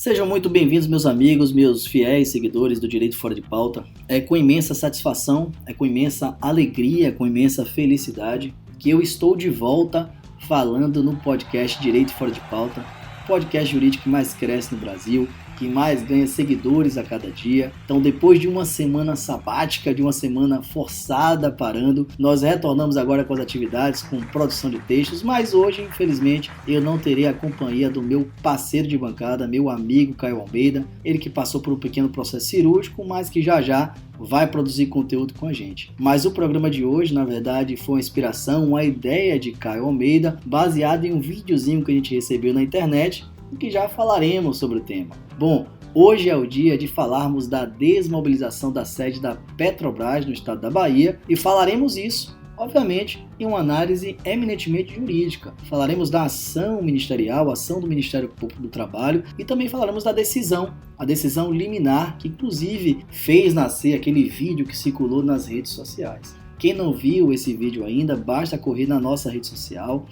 Sejam muito bem-vindos, meus amigos, meus fiéis seguidores do Direito Fora de Pauta. É com imensa satisfação, é com imensa alegria, com imensa felicidade que eu estou de volta falando no podcast Direito Fora de Pauta, podcast jurídico que mais cresce no Brasil, que mais ganha seguidores a cada dia. Então, depois de uma semana sabática, de uma semana forçada parando, nós retornamos agora com as atividades, com produção de textos, mas hoje, infelizmente, eu não terei a companhia do meu parceiro de bancada, meu amigo Caio Almeida, ele que passou por um pequeno processo cirúrgico, mas que já vai produzir conteúdo com a gente. Mas o programa de hoje, na verdade, foi uma inspiração, uma ideia de Caio Almeida, baseada em um videozinho que a gente recebeu na internet, e que já falaremos sobre o tema. Bom, hoje é o dia de falarmos da desmobilização da sede da Petrobras no estado da Bahia e falaremos isso, obviamente, em uma análise eminentemente jurídica. Falaremos da ação ministerial, ação do Ministério Público do Trabalho e também falaremos da decisão, a decisão liminar que inclusive fez nascer aquele vídeo que circulou nas redes sociais. Quem não viu esse vídeo ainda, basta correr na nossa rede social,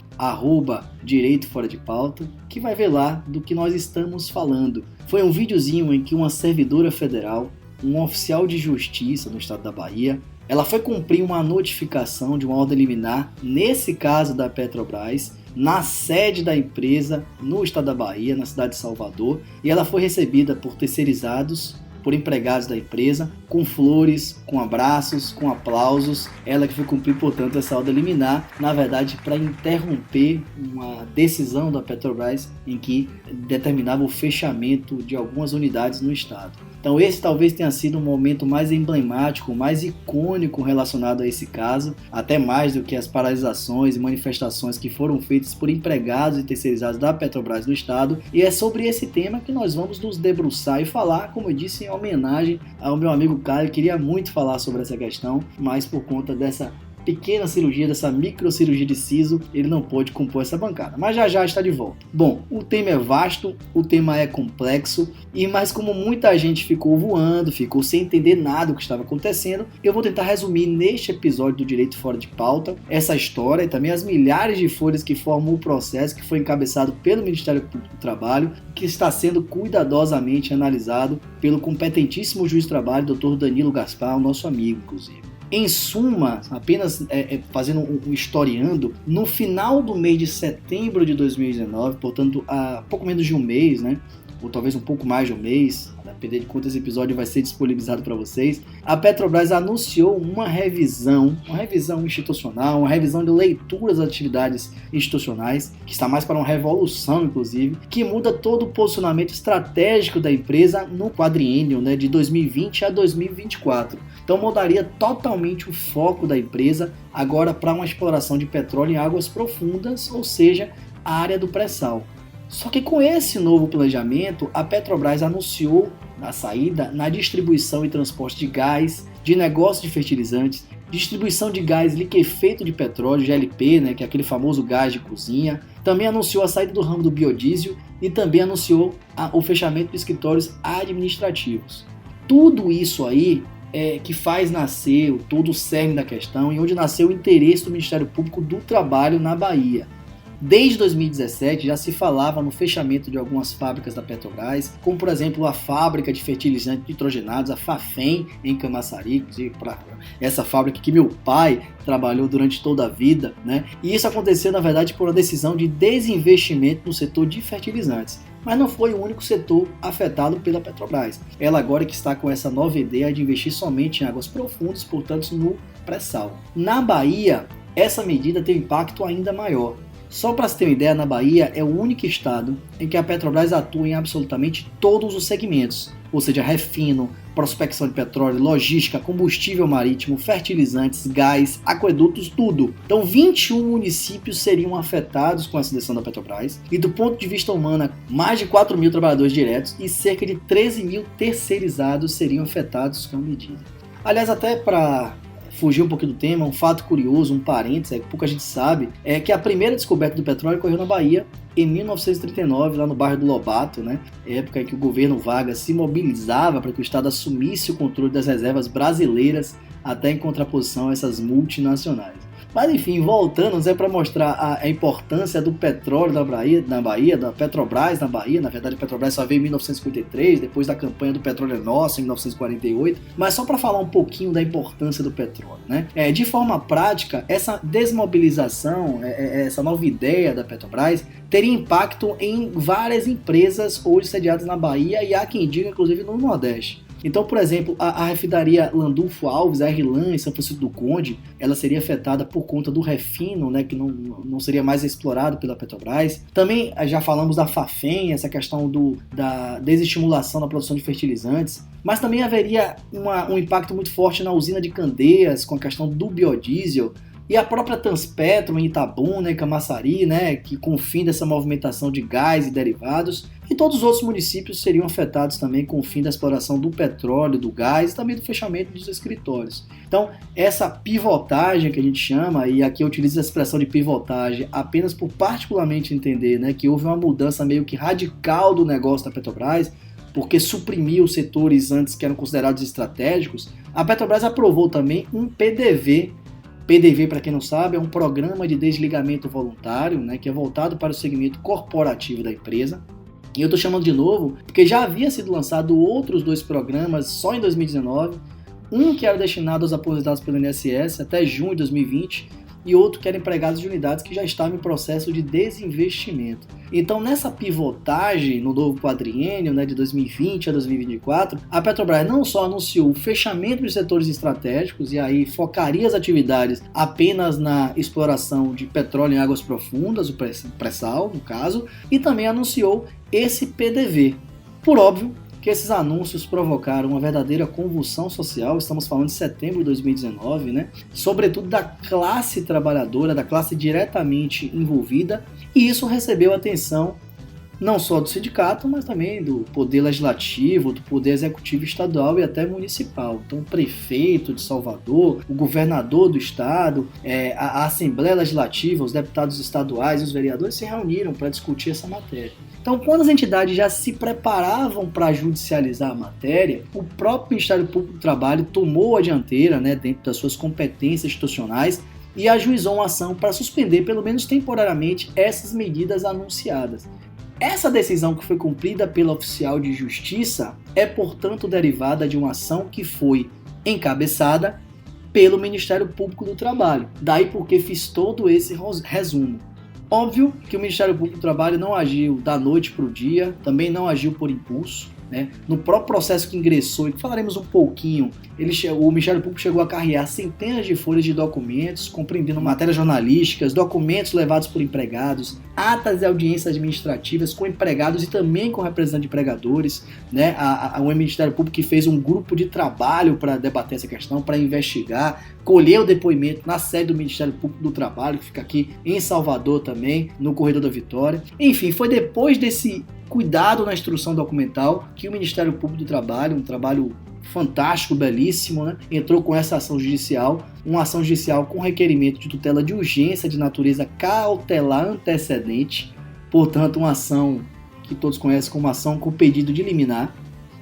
@Direito Fora de Pauta, que vai ver lá do que nós estamos falando. Foi um videozinho em que uma servidora federal, um oficial de justiça no estado da Bahia, ela foi cumprir uma notificação de uma ordem liminar, nesse caso da Petrobras, na sede da empresa no estado da Bahia, na cidade de Salvador, e ela foi recebida por terceirizados, por empregados da empresa, com flores, com abraços, com aplausos. Ela que foi cumprir, portanto, essa ordem liminar, na verdade, para interromper uma decisão da Petrobras em que determinava o fechamento de algumas unidades no estado. Então esse talvez tenha sido um momento mais emblemático, mais icônico relacionado a esse caso, até mais do que as paralisações e manifestações que foram feitas por empregados e terceirizados da Petrobras no estado. E é sobre esse tema que nós vamos nos debruçar e falar, como eu disse, em homenagem ao meu amigo Caio. Queria muito falar sobre essa questão, mas por conta dessa pequena cirurgia, dessa microcirurgia de siso, ele não pôde compor essa bancada, mas já está de volta. Bom, o tema é vasto, o tema é complexo, mas como muita gente ficou voando, ficou sem entender nada do que estava acontecendo, eu vou tentar resumir neste episódio do Direito Fora de Pauta essa história e também as milhares de folhas que formam o processo que foi encabeçado pelo Ministério Público do Trabalho, que está sendo cuidadosamente analisado pelo competentíssimo juiz de trabalho, Dr. Danilo Gaspar, nosso amigo, inclusive. Em suma, apenas fazendo um historiando, no final do mês de setembro de 2019, portanto há pouco menos de um mês, né, ou talvez um pouco mais de um mês, a depender de quanto esse episódio vai ser disponibilizado para vocês, a Petrobras anunciou uma revisão institucional, uma revisão de leituras das atividades institucionais, que está mais para uma revolução, inclusive, que muda todo o posicionamento estratégico da empresa no quadriênio, né, de 2020 a 2024. Então mudaria totalmente o foco da empresa agora para uma exploração de petróleo em águas profundas, ou seja, a área do pré-sal. Só que com esse novo planejamento, a Petrobras anunciou a saída na distribuição e transporte de gás, de negócio de fertilizantes, distribuição de gás liquefeito de petróleo, GLP, né, que é aquele famoso gás de cozinha. Também anunciou a saída do ramo do biodiesel e também anunciou o fechamento de escritórios administrativos. Tudo isso aí que faz nascer todo o cerne da questão e onde nasceu o interesse do Ministério Público do Trabalho na Bahia. Desde 2017 já se falava no fechamento de algumas fábricas da Petrobras, como por exemplo a fábrica de fertilizantes nitrogenados, a Fafem, em Camaçari, essa fábrica que meu pai trabalhou durante toda a vida, né? E isso aconteceu na verdade por uma decisão de desinvestimento no setor de fertilizantes. Mas não foi o único setor afetado pela Petrobras. Ela agora que está com essa nova ideia de investir somente em águas profundas, portanto no pré-sal. Na Bahia, essa medida tem um impacto ainda maior. Só para se ter uma ideia, na Bahia é o único estado em que a Petrobras atua em absolutamente todos os segmentos, ou seja, refino, prospecção de petróleo, logística, combustível marítimo, fertilizantes, gás, aquedutos, tudo. Então 21 municípios seriam afetados com essa decisão da Petrobras e do ponto de vista humano, mais de 4 mil trabalhadores diretos e cerca de 13 mil terceirizados seriam afetados com a medida. Aliás, até para fugir um pouquinho do tema, um fato curioso, um parênteses, que pouca gente sabe, é que a primeira descoberta do petróleo ocorreu na Bahia em 1939, lá no bairro do Lobato, né? Época em que o governo Vargas se mobilizava para que o Estado assumisse o controle das reservas brasileiras, até em contraposição a essas multinacionais. Mas enfim, voltando, é para mostrar a importância do petróleo na Bahia, da Petrobras na Bahia. Na verdade, a Petrobras só veio em 1953, depois da campanha do Petróleo é Nosso, em 1948. Mas só para falar um pouquinho da importância do petróleo, né? De forma prática, essa desmobilização, essa nova ideia da Petrobras, teria impacto em várias empresas hoje sediadas na Bahia e há quem diga, inclusive, no Nordeste. Então, por exemplo, a refinaria Landulfo Alves, a RLAN, em São Francisco do Conde, ela seria afetada por conta do refino, né, que não seria mais explorado pela Petrobras. Também já falamos da Fafem, essa questão da desestimulação da produção de fertilizantes, mas também haveria um impacto muito forte na usina de Candeias, com a questão do biodiesel, e a própria Transpetro em Itabuna e Camaçari, né, que com o fim dessa movimentação de gás e derivados, e todos os outros municípios seriam afetados também com o fim da exploração do petróleo, do gás e também do fechamento dos escritórios. Então, essa pivotagem que a gente chama, e aqui eu utilizo a expressão de pivotagem apenas por particularmente entender, né, que houve uma mudança meio que radical do negócio da Petrobras, porque suprimiu os setores antes que eram considerados estratégicos. A Petrobras aprovou também um PDV. PDV, para quem não sabe, é um programa de desligamento voluntário, né, que é voltado para o segmento corporativo da empresa. E eu estou chamando de novo porque já havia sido lançado outros 2 programas só em 2019, um que era destinado aos aposentados pelo INSS até junho de 2020 e outro que era empregados de unidades que já estavam em processo de desinvestimento. Então, nessa pivotagem no novo quadriênio, né, de 2020 a 2024, a Petrobras não só anunciou o fechamento de setores estratégicos e aí focaria as atividades apenas na exploração de petróleo em águas profundas, o pré-sal, no caso, e também anunciou esse PDV. Por óbvio que esses anúncios provocaram uma verdadeira convulsão social, estamos falando de setembro de 2019, né? Sobretudo da classe trabalhadora, da classe diretamente envolvida, e isso recebeu atenção não só do sindicato, mas também do poder legislativo, do poder executivo estadual e até municipal. Então, o prefeito de Salvador, o governador do estado, a Assembleia Legislativa, os deputados estaduais e os vereadores se reuniram para discutir essa matéria. Então, quando as entidades já se preparavam para judicializar a matéria, o próprio Ministério Público do Trabalho tomou a dianteira, né, dentro das suas competências institucionais, e ajuizou uma ação para suspender, pelo menos temporariamente, essas medidas anunciadas. Essa decisão que foi cumprida pela oficial de justiça é, portanto, derivada de uma ação que foi encabeçada pelo Ministério Público do Trabalho. Daí porque fiz todo esse resumo. Óbvio que o Ministério Público do Trabalho não agiu da noite para o dia, também não agiu por impulso, né? No próprio processo que ingressou, e que falaremos um pouquinho, o Ministério Público chegou a carregar centenas de folhas de documentos, compreendendo matérias jornalísticas, documentos levados por empregados, atas de audiências administrativas com empregados e também com representantes de empregadores, né? O Ministério Público que fez um grupo de trabalho para debater essa questão, para investigar, colher o depoimento na sede do Ministério Público do Trabalho, que fica aqui em Salvador também, no Corredor da Vitória. Enfim, foi depois desse cuidado na instrução documental que o Ministério Público do Trabalho, um trabalho fantástico, belíssimo, né, entrou com essa ação judicial, uma ação judicial com requerimento de tutela de urgência de natureza cautelar antecedente, portanto uma ação que todos conhecem como ação com pedido de liminar,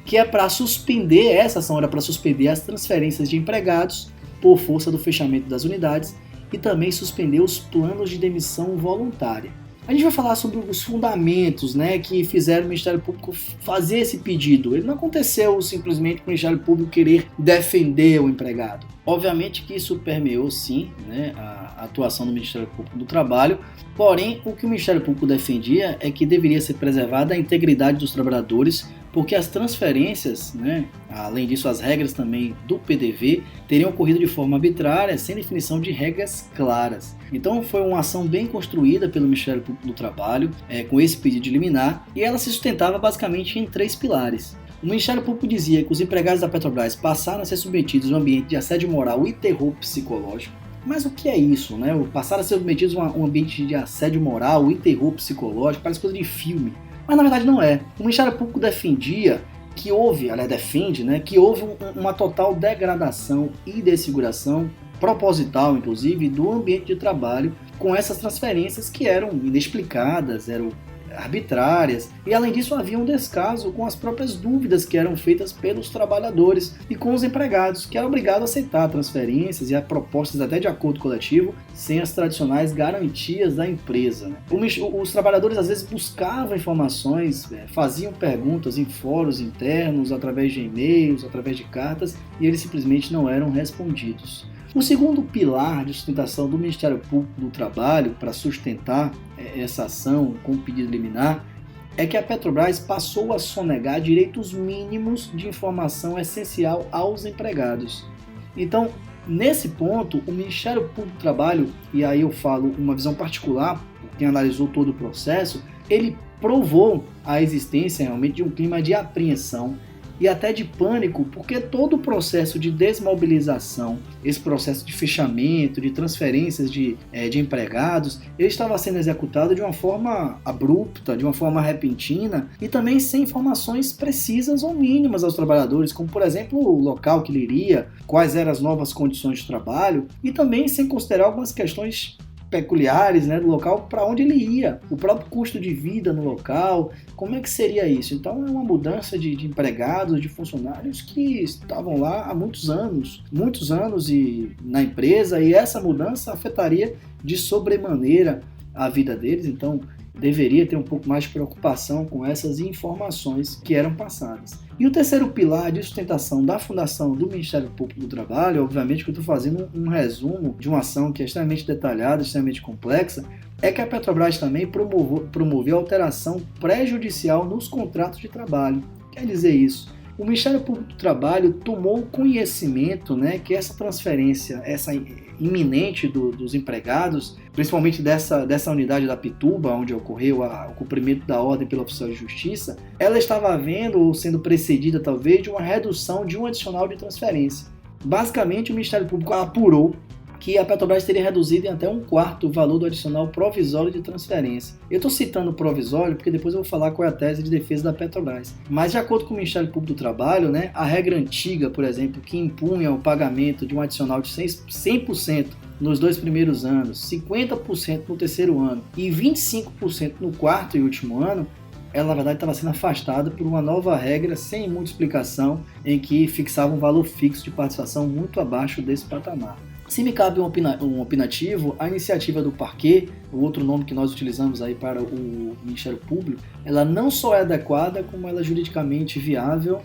que é para suspender, essa ação era para suspender as transferências de empregados por força do fechamento das unidades e também suspender os planos de demissão voluntária. A gente vai falar sobre os fundamentos, né, que fizeram o Ministério Público fazer esse pedido. Ele não aconteceu simplesmente com o Ministério Público querer defender o empregado. Obviamente que isso permeou, sim, né, a atuação do Ministério Público do Trabalho, porém, o que o Ministério Público defendia é que deveria ser preservada a integridade dos trabalhadores, porque as transferências, né, além disso as regras também do PDV, teriam ocorrido de forma arbitrária, sem definição de regras claras. Então foi uma ação bem construída pelo Ministério Público do Trabalho, com esse pedido de liminar, e ela se sustentava basicamente em 3 pilares. O Ministério Público dizia que os empregados da Petrobras passaram a ser submetidos a um ambiente de assédio moral e terror psicológico. Mas o que é isso, né? Passaram a ser submetidos a um ambiente de assédio moral e terror psicológico, parece coisa de filme. Mas na verdade não é. O Ministério Público defendia que houve, defende, né, que houve uma total degradação e desfiguração, proposital inclusive, do ambiente de trabalho com essas transferências que eram inexplicadas, eram arbitrárias, e além disso havia um descaso com as próprias dúvidas que eram feitas pelos trabalhadores e com os empregados, que eram obrigados a aceitar transferências e propostas até de acordo coletivo, sem as tradicionais garantias da empresa. Né? Os trabalhadores às vezes buscavam informações, faziam perguntas em fóruns internos, através de e-mails, através de cartas, e eles simplesmente não eram respondidos. O segundo pilar de sustentação do Ministério Público do Trabalho para sustentar essa ação com o pedido liminar é que a Petrobras passou a sonegar direitos mínimos de informação essencial aos empregados. Então, nesse ponto, o Ministério Público do Trabalho, e aí eu falo uma visão particular, quem analisou todo o processo, ele provou a existência realmente de um clima de apreensão e até de pânico, porque todo o processo de desmobilização, esse processo de fechamento, de transferências de empregados, ele estava sendo executado de uma forma abrupta, de uma forma repentina e também sem informações precisas ou mínimas aos trabalhadores, como por exemplo o local que ele iria, quais eram as novas condições de trabalho e também sem considerar algumas questões peculiares, né, do local para onde ele ia, o próprio custo de vida no local, como é que seria isso? Então é uma mudança de empregados, de funcionários que estavam lá há muitos anos e na empresa, e essa mudança afetaria de sobremaneira a vida deles, então deveria ter um pouco mais de preocupação com essas informações que eram passadas. E o terceiro pilar de sustentação da fundação do Ministério Público do Trabalho, obviamente que eu estou fazendo um resumo de uma ação que é extremamente detalhada, extremamente complexa, é que a Petrobras também promoveu alteração prejudicial nos contratos de trabalho. Quer dizer isso? O Ministério Público do Trabalho tomou conhecimento, né, que essa transferência, essa iminente dos empregados, principalmente dessa unidade da Pituba, onde ocorreu o cumprimento da ordem pelo oficial de justiça, ela estava havendo ou sendo precedida talvez de uma redução de um adicional de transferência. Basicamente, o Ministério Público apurou que a Petrobras teria reduzido em até 1/4 o valor do adicional provisório de transferência. Eu estou citando provisório porque depois eu vou falar qual é a tese de defesa da Petrobras. Mas de acordo com o Ministério Público do Trabalho, né, a regra antiga, por exemplo, que impunha o pagamento de um adicional de 100% nos 2 primeiros anos, 50% no terceiro ano e 25% no quarto e último ano, ela na verdade estava sendo afastada por uma nova regra sem muita explicação, em que fixava um valor fixo de participação muito abaixo desse patamar. Se me cabe um opinativo, a iniciativa do Parquet, o outro nome que nós utilizamos aí para o Ministério Público, ela não só é adequada, como ela é juridicamente viável,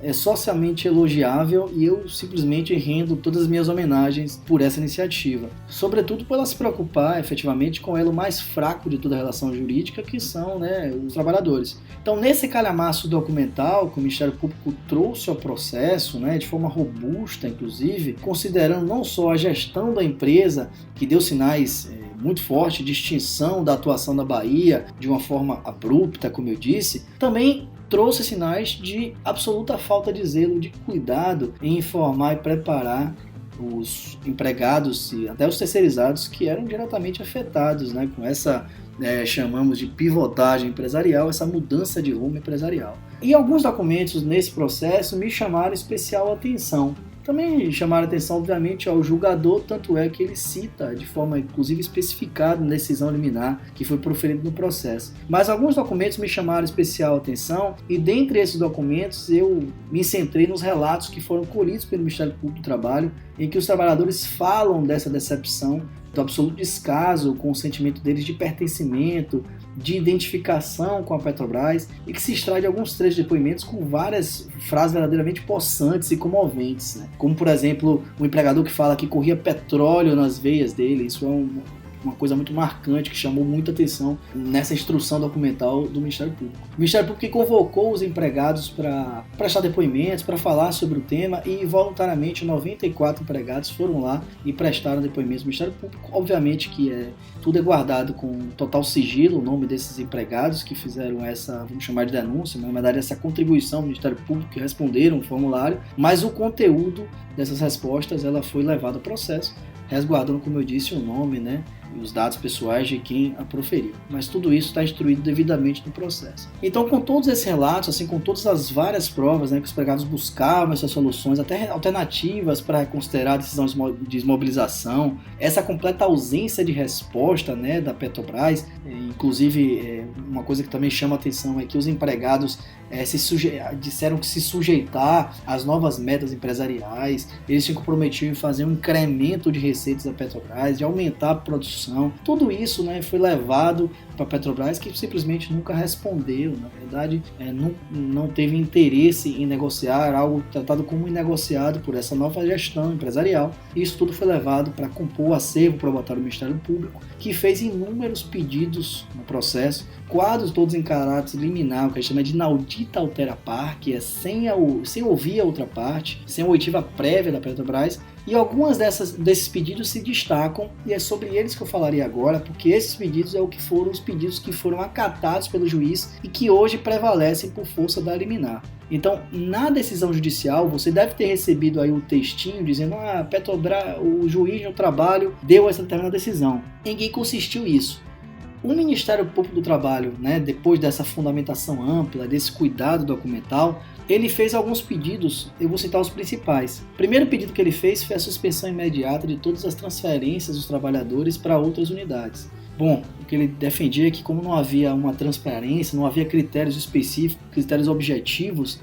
é socialmente elogiável, e eu simplesmente rendo todas as minhas homenagens por essa iniciativa. Sobretudo por ela se preocupar efetivamente com o elo mais fraco de toda a relação jurídica, que são, né, os trabalhadores. Então, nesse calhamaço documental que o Ministério Público trouxe ao processo, né, de forma robusta, inclusive, considerando não só a gestão da empresa, que deu sinais muito fortes de extinção da atuação da Bahia de uma forma abrupta, como eu disse, também trouxe sinais de absoluta falta de zelo, de cuidado em informar e preparar os empregados e até os terceirizados que eram diretamente afetados, né, com essa, chamamos de pivotagem empresarial, essa mudança de rumo empresarial. E alguns documentos nesse processo me chamaram especial atenção. Também chamaram atenção, obviamente, ao julgador, tanto é que ele cita de forma, inclusive, especificada na decisão liminar que foi proferida no processo. Mas alguns documentos me chamaram especial atenção e, dentre esses documentos, eu me centrei nos relatos que foram colhidos pelo Ministério Público do Trabalho, em que os trabalhadores falam dessa decepção, do absoluto descaso com o sentimento deles de pertencimento, de identificação com a Petrobras, e que se extrai de alguns trechos de depoimentos com várias frases verdadeiramente possantes e comoventes, né? Como, por exemplo, o empregador que fala que corria petróleo nas veias dele. Isso é uma coisa muito marcante que chamou muita atenção nessa instrução documental do Ministério Público. O Ministério Público que convocou os empregados para prestar depoimentos, para falar sobre o tema, e voluntariamente 94 empregados foram lá e prestaram depoimentos do Ministério Público. Obviamente que tudo é guardado com total sigilo, o nome desses empregados que fizeram essa, vamos chamar de denúncia, na verdade essa contribuição ao Ministério Público, que responderam o formulário, mas o conteúdo dessas respostas ela foi levado ao processo, resguardando, como eu disse, o nome, né, e os dados pessoais de quem a proferiu. Mas tudo isso está instruído devidamente no processo. Então, com todos esses relatos, assim, com todas as várias provas, né, que os empregados buscavam essas soluções, até alternativas para reconsiderar a decisão de desmobilização, essa completa ausência de resposta, né, da Petrobras, inclusive uma coisa que também chama a atenção é que os empregados disseram que se sujeitar às novas metas empresariais, eles se comprometiam em fazer um incremento de receitas da Petrobras, de aumentar a produção. Tudo isso, né, foi levado para a Petrobras, que simplesmente nunca respondeu. Na verdade, não teve interesse em negociar algo tratado como inegociado por essa nova gestão empresarial. Isso tudo foi levado para compor o acervo probatório do Ministério Público, que fez inúmeros pedidos no processo, quadros todos em caráter liminar, o que a gente chama de inaudita altera par, que é sem ouvir a outra parte, sem a oitiva prévia da Petrobras, e algumas desses pedidos se destacam, e é sobre eles que eu falaria agora, porque esses pedidos foram os pedidos que foram acatados pelo juiz e que hoje prevalecem por força da liminar. Então, na decisão judicial, você deve ter recebido aí o textinho dizendo Petrobras, o juiz no trabalho deu essa determinada decisão. Em que consistiu isso? O Ministério Público do Trabalho, né, depois dessa fundamentação ampla, desse cuidado documental, ele fez alguns pedidos, eu vou citar os principais. O primeiro pedido que ele fez foi a suspensão imediata de todas as transferências dos trabalhadores para outras unidades. Bom, o que ele defendia é que como não havia uma transparência, não havia critérios específicos, critérios objetivos,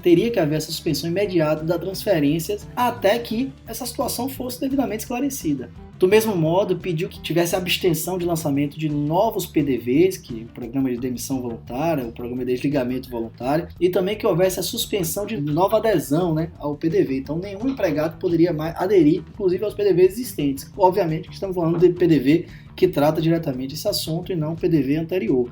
teria que haver essa suspensão imediata das transferências até que essa situação fosse devidamente esclarecida. Do mesmo modo, pediu que tivesse abstenção de lançamento de novos PDVs, que é o Programa de Demissão Voluntária, o Programa de Desligamento Voluntário, e também que houvesse a suspensão de nova adesão, né, ao PDV. Então, nenhum empregado poderia mais aderir, inclusive, aos PDVs existentes. Obviamente que estamos falando de PDV que trata diretamente esse assunto e não o PDV anterior.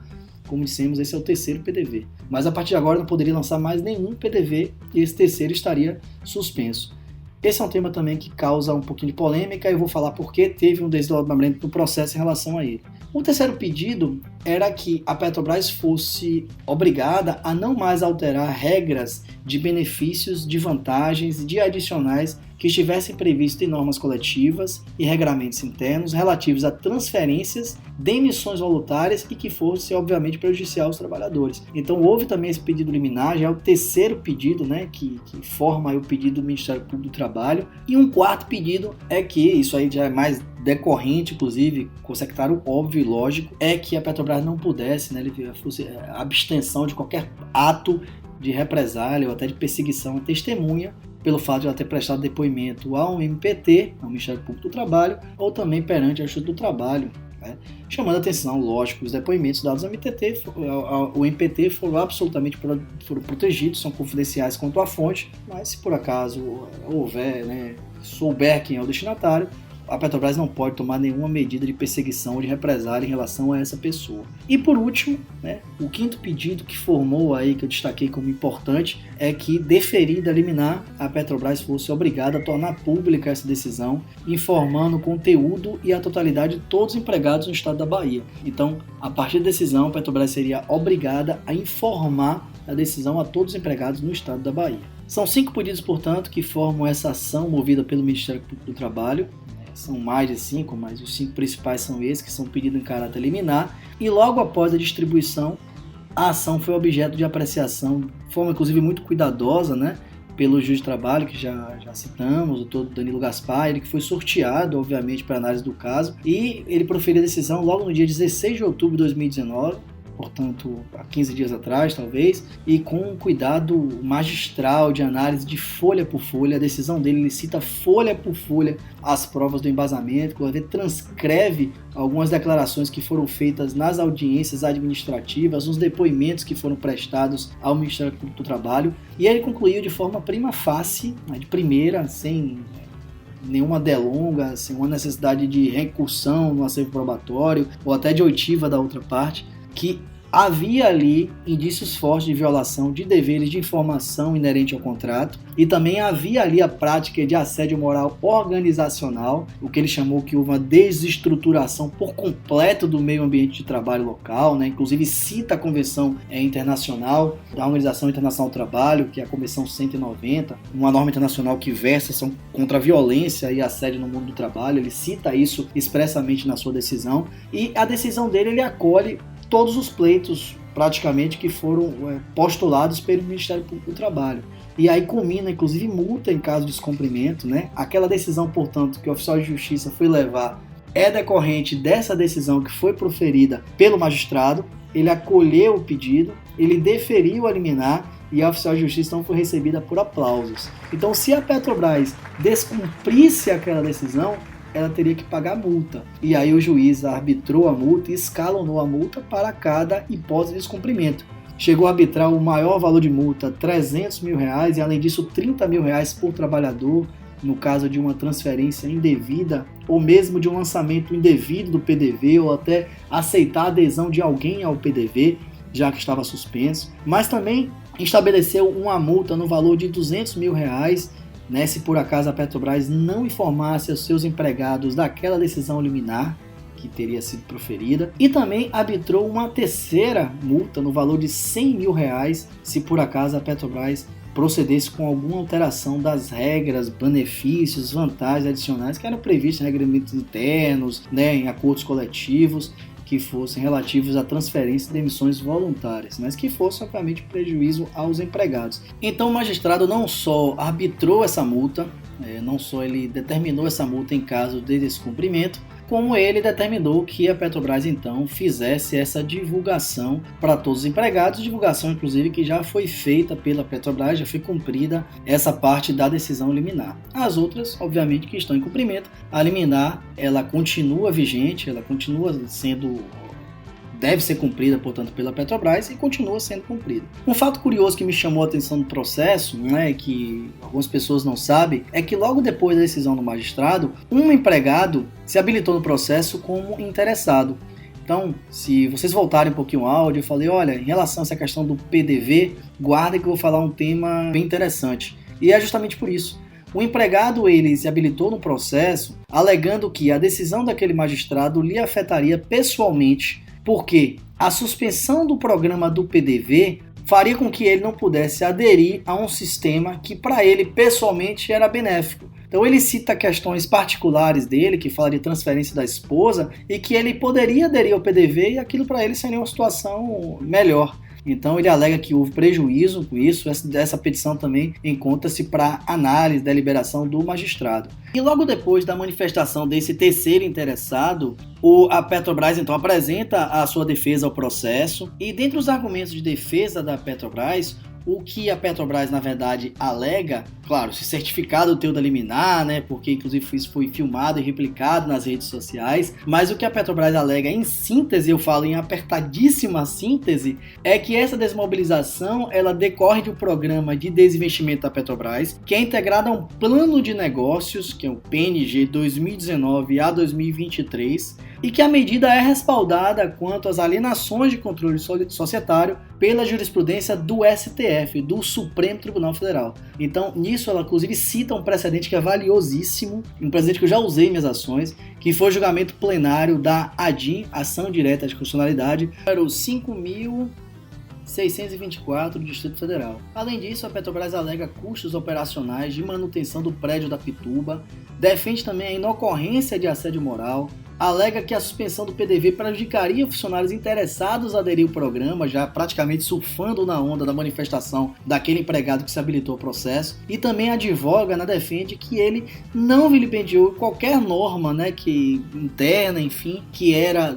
Como dissemos, esse é o terceiro PDV. Mas a partir de agora não poderia lançar mais nenhum PDV e esse terceiro estaria suspenso. Esse é um tema também que causa um pouquinho de polêmica e eu vou falar porque teve um desdobramento do processo em relação a ele. O terceiro pedido era que a Petrobras fosse obrigada a não mais alterar regras de benefícios, de vantagens e de adicionais que estivessem previstos em normas coletivas e regramentos internos relativos a transferências, demissões voluntárias e que fosse, obviamente, prejudicial aos trabalhadores. Então, houve também esse pedido liminar, já é o terceiro pedido, né, que forma o pedido do Ministério Público do Trabalho. E um quarto pedido é que, isso aí já é mais decorrente, inclusive, consectário óbvio e lógico, é que a Petrobras não pudesse, né, fosse a abstenção de qualquer ato de represália ou até de perseguição à testemunha, pelo fato de ela ter prestado depoimento ao MPT, ao Ministério Público do Trabalho, ou também perante a Justiça do Trabalho, né? Chamando a atenção, lógico, os depoimentos dados ao MPT foram absolutamente protegidos, são confidenciais quanto à fonte, mas se por acaso houver, né, souber quem é o destinatário, a Petrobras não pode tomar nenhuma medida de perseguição ou de represália em relação a essa pessoa. E por último, né, o quinto pedido que formou aí, que eu destaquei como importante, é que, deferida a liminar, a Petrobras fosse obrigada a tornar pública essa decisão, informando o conteúdo e a totalidade de todos os empregados no estado da Bahia. Então, a partir da decisão, a Petrobras seria obrigada a informar a decisão a todos os empregados no estado da Bahia. São 5 pedidos, portanto, que formam essa ação movida pelo Ministério Público do Trabalho. São mais de 5, mas os 5 principais são esses, que são pedidos em caráter liminar, e logo após a distribuição, a ação foi objeto de apreciação, de forma inclusive muito cuidadosa, né, pelo juiz de trabalho, que já citamos, o doutor Danilo Gaspar, ele que foi sorteado, obviamente, para análise do caso, e ele proferiu a decisão logo no dia 16 de outubro de 2019, portanto, há 15 dias atrás, talvez, e com um cuidado magistral de análise de folha por folha. A decisão dele, ele cita folha por folha as provas do embasamento, ele transcreve algumas declarações que foram feitas nas audiências administrativas, nos depoimentos que foram prestados ao Ministério Público do Trabalho, e ele concluiu de forma prima facie, de primeira, sem nenhuma delonga, sem uma necessidade de recursão no acervo probatório ou até de oitiva da outra parte, que havia ali indícios fortes de violação de deveres de informação inerente ao contrato e também havia ali a prática de assédio moral organizacional, o que ele chamou que houve uma desestruturação por completo do meio ambiente de trabalho local, né? Inclusive cita a Convenção Internacional da Organização Internacional do Trabalho, que é a Convenção 190, uma norma internacional que versa contra a violência e assédio no mundo do trabalho. Ele cita isso expressamente na sua decisão e a decisão dele ele acolhe todos os pleitos, praticamente, que foram postulados pelo Ministério Público do Trabalho. E aí culmina, inclusive, multa em caso de descumprimento, né? Aquela decisão, portanto, que o oficial de justiça foi levar é decorrente dessa decisão que foi proferida pelo magistrado, ele acolheu o pedido, ele deferiu a liminar e a oficial de justiça então foi recebida por aplausos. Então, se a Petrobras descumprisse aquela decisão, ela teria que pagar multa. E aí o juiz arbitrou a multa e escalonou a multa para cada hipótese de descumprimento. Chegou a arbitrar o maior valor de multa, R$300 mil, e além disso R$30 mil por trabalhador, no caso de uma transferência indevida, ou mesmo de um lançamento indevido do PDV, ou até aceitar a adesão de alguém ao PDV, já que estava suspenso. Mas também estabeleceu uma multa no valor de R$200 mil, né, se por acaso a Petrobras não informasse aos seus empregados daquela decisão liminar que teria sido proferida, e também arbitrou uma terceira multa no valor de R$100 mil se por acaso a Petrobras procedesse com alguma alteração das regras, benefícios, vantagens adicionais que eram previstos em regulamentos internos, né, em acordos coletivos, que fossem relativos à transferência de demissões voluntárias, mas que fosse, obviamente, prejuízo aos empregados. Então o magistrado não só arbitrou essa multa, não só ele determinou essa multa em caso de descumprimento, como ele determinou que a Petrobras, então, fizesse essa divulgação para todos os empregados, divulgação, inclusive, que já foi feita pela Petrobras, já foi cumprida essa parte da decisão liminar. As outras, obviamente, que estão em cumprimento, a liminar, ela continua vigente, ela continua deve ser cumprida, portanto, pela Petrobras e continua sendo cumprida. Um fato curioso que me chamou a atenção no processo, né, que algumas pessoas não sabem, é que logo depois da decisão do magistrado, um empregado se habilitou no processo como interessado. Então, se vocês voltarem um pouquinho ao áudio, eu falei, olha, em relação a essa questão do PDV, guarda que eu vou falar um tema bem interessante. E é justamente por isso. O empregado ele se habilitou no processo alegando que a decisão daquele magistrado lhe afetaria pessoalmente, porque a suspensão do programa do PDV faria com que ele não pudesse aderir a um sistema que para ele pessoalmente era benéfico. Então ele cita questões particulares dele, que fala de transferência da esposa, e que ele poderia aderir ao PDV e aquilo para ele seria uma situação melhor. Então ele alega que houve prejuízo com isso, essa petição também encontra-se para análise, deliberação do magistrado. E logo depois da manifestação desse terceiro interessado, a Petrobras então apresenta a sua defesa ao processo, e dentre os argumentos de defesa da Petrobras, o que a Petrobras, na verdade, alega, claro, se certificado o teu da liminar, né, porque inclusive isso foi filmado e replicado nas redes sociais, mas o que a Petrobras alega em síntese, eu falo em apertadíssima síntese, é que essa desmobilização, ela decorre de um programa de desinvestimento da Petrobras, que é integrado a um plano de negócios, que é o PNG 2019 a 2023, e que a medida é respaldada quanto às alienações de controle societário pela jurisprudência do STF, do Supremo Tribunal Federal. Então, nisso ela inclusive cita um precedente que é valiosíssimo, um precedente que eu já usei em minhas ações, que foi o julgamento plenário da ADIM, Ação Direta de Constitucionalidade, número 5.624 do Distrito Federal. Além disso, a Petrobras alega custos operacionais de manutenção do prédio da Pituba, defende também a inocorrência de assédio moral, alega que a suspensão do PDV prejudicaria funcionários interessados a aderir ao programa, já praticamente surfando na onda da manifestação daquele empregado que se habilitou ao processo, e também advoga, defende que ele não vilipendiou qualquer norma, que interna, enfim, que era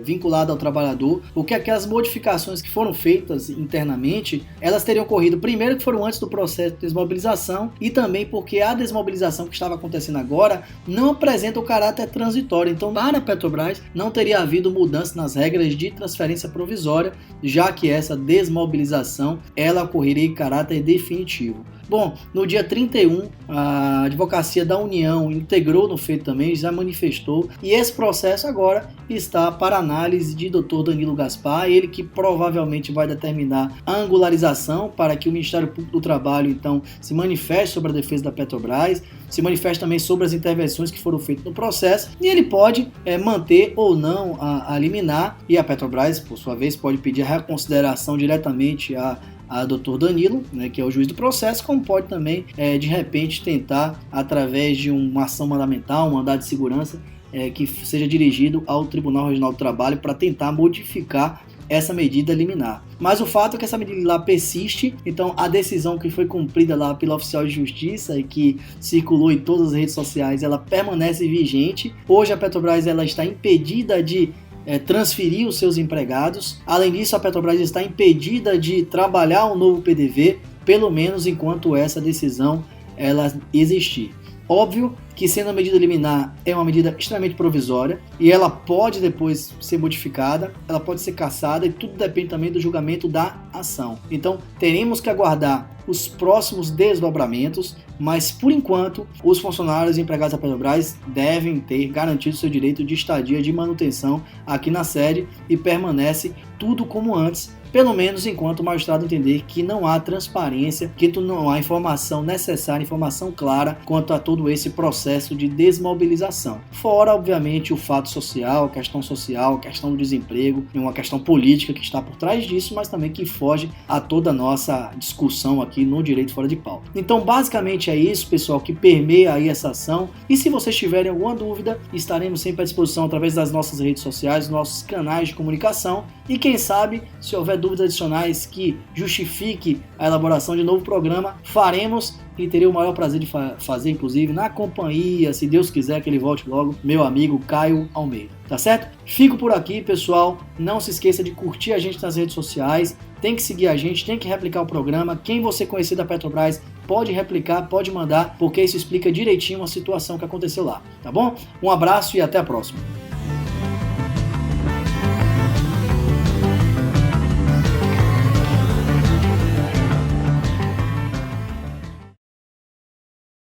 vinculada ao trabalhador, porque aquelas modificações que foram feitas internamente, elas teriam ocorrido primeiro que foram antes do processo de desmobilização, e também porque a desmobilização que estava acontecendo agora não apresenta o caráter transitório. Então, para a Petrobras, não teria havido mudança nas regras de transferência provisória, já que essa desmobilização ela ocorreria em caráter definitivo. Bom, no dia 31, a Advocacia da União integrou no feito também, já manifestou, e esse processo agora está para análise de Dr. Danilo Gaspar, ele que provavelmente vai determinar a angularização para que o Ministério Público do Trabalho, então, se manifeste sobre a defesa da Petrobras, se manifeste também sobre as intervenções que foram feitas no processo, e ele pode manter ou não a liminar, e a Petrobras, por sua vez, pode pedir a reconsideração diretamente a Dr. Danilo, né, que é o juiz do processo, como pode também, de repente, tentar, através de uma ação mandamental, um mandado de segurança, que seja dirigido ao Tribunal Regional do Trabalho para tentar modificar essa medida liminar. Mas o fato é que essa medida lá persiste, então a decisão que foi cumprida lá pela oficial de justiça e que circulou em todas as redes sociais, ela permanece vigente. Hoje a Petrobras ela está impedida de transferir os seus empregados. Além disso, a Petrobras está impedida de trabalhar um novo PDV, pelo menos enquanto essa decisão ela existir. Óbvio que, sendo a medida liminar, é uma medida extremamente provisória e ela pode depois ser modificada, ela pode ser cassada e tudo depende também do julgamento da ação. Então, teremos que aguardar os próximos desdobramentos, mas, por enquanto, os funcionários e empregados da Petrobras devem ter garantido seu direito de estadia de manutenção aqui na sede e permanece tudo como antes, pelo menos enquanto o magistrado entender que não há transparência, que não há informação necessária, informação clara quanto a todo esse processo de desmobilização. Fora, obviamente, o fato social, a questão do desemprego, e uma questão política que está por trás disso, mas também que foge a toda a nossa discussão aqui no Direito Fora de Pauta. Então, basicamente é isso, pessoal, que permeia aí essa ação. E se vocês tiverem alguma dúvida, estaremos sempre à disposição através das nossas redes sociais, nossos canais de comunicação. E quem sabe, se houver dúvidas adicionais que justifique a elaboração de novo programa, faremos e terei o maior prazer de fazer, inclusive, na companhia, se Deus quiser que ele volte logo, meu amigo Caio Almeida. Tá certo? Fico por aqui, pessoal. Não se esqueça de curtir a gente nas redes sociais, tem que seguir a gente, tem que replicar o programa. Quem você conhecer da Petrobras, pode replicar, pode mandar, porque isso explica direitinho a situação que aconteceu lá, tá bom? Um abraço e até a próxima.